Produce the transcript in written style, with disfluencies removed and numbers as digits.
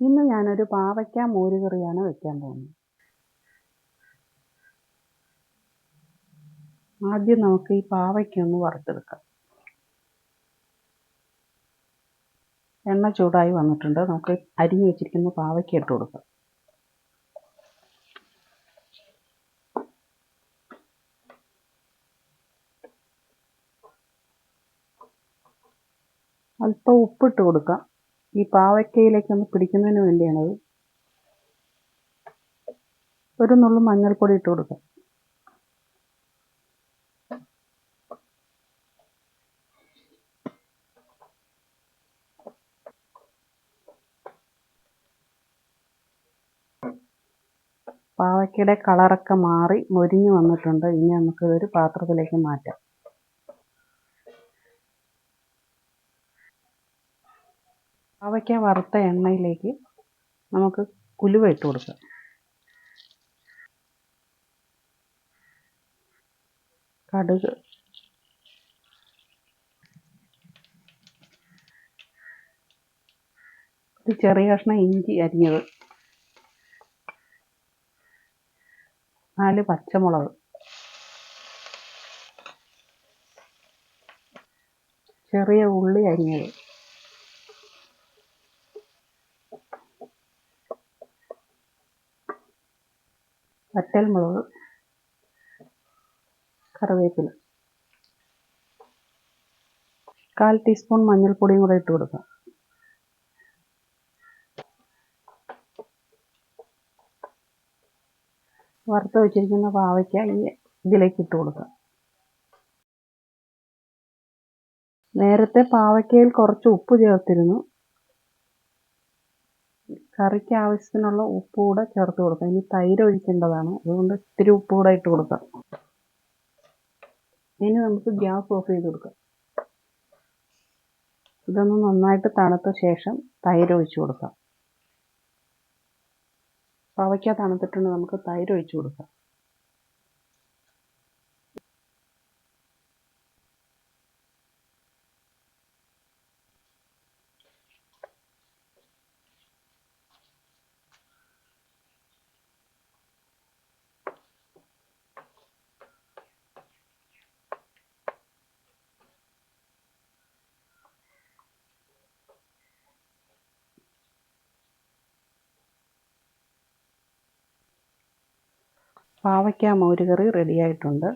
ഇന്ന് ഞാനൊരു പാവയ്ക്ക മോരുകറിയാണ് വെക്കാൻ പോകുന്നത്. ആദ്യം നമുക്ക് ഈ പാവയ്ക്ക ഒന്ന് വറുത്തെടുക്കാം. എണ്ണ ചൂടായി വന്നിട്ടുണ്ട്. നമുക്ക് അരിഞ്ഞു വെച്ചിരിക്കുന്ന പാവയ്ക്ക ഇട്ട് കൊടുക്കാം. അല്പം ഉപ്പിട്ട് കൊടുക്കാം. ഈ പാവയ്ക്കയിലേക്കൊന്ന് പിടിക്കുന്നതിന് വേണ്ടിയാണത്. ഒരു നുള്ളു മഞ്ഞൾപ്പൊടി ഇട്ട് കൊടുക്കാം. പാവയ്ക്കയുടെ കളറൊക്കെ മാറി മൊരിഞ്ഞു വന്നിട്ടുണ്ട്. ഇനി നമുക്കിതൊരു പാത്രത്തിലേക്ക് മാറ്റാം. പാവയ്ക്ക വറുത്ത എണ്ണയിലേക്ക് നമുക്ക് ഉലുവ ഇട്ട് കൊടുക്കാം. കടുക്, ഒരു ചെറിയ കഷ്ണം ഇഞ്ചി അരിഞ്ഞത്, 4 പച്ചമുളക്, ചെറിയ ഉള്ളി അരിഞ്ഞത്, വറ്റൽമുളക്, കറിവേപ്പില, 1/4 ടീസ്പൂൺ മഞ്ഞൾപ്പൊടിയും കൂടെ ഇട്ട് കൊടുക്കാം. വറുത്ത് വെച്ചിരിക്കുന്ന പാവയ്ക്ക ഇതിലേക്ക് ഇട്ട് കൊടുക്കാം. നേരത്തെ പാവയ്ക്കയിൽ കുറച്ച് ഉപ്പ് ചേർത്തിരുന്നു. കറിക്ക് ആവശ്യത്തിനുള്ള ഉപ്പ് കൂടെ ചേർത്ത് കൊടുക്കാം. ഇനി തൈര് ഒഴിക്കേണ്ടതാണ്, അതുകൊണ്ട് ഇത്തിരി ഉപ്പ് കൂടെ ഇട്ട് കൊടുക്കാം. ഇനി നമുക്ക് ഗ്യാസ് ഓഫ് ചെയ്ത് കൊടുക്കാം. ഇതൊന്ന് നന്നായിട്ട് തണുത്ത ശേഷം തൈര് ഒഴിച്ചു കൊടുക്കാം. പാവയ്ക്ക തണുത്തിട്ടുണ്ട്, നമുക്ക് തൈര് ഒഴിച്ചു കൊടുക്കാം. പാവയ്ക്ക മോരുകറി റെഡിയായിട്ടുണ്ട്.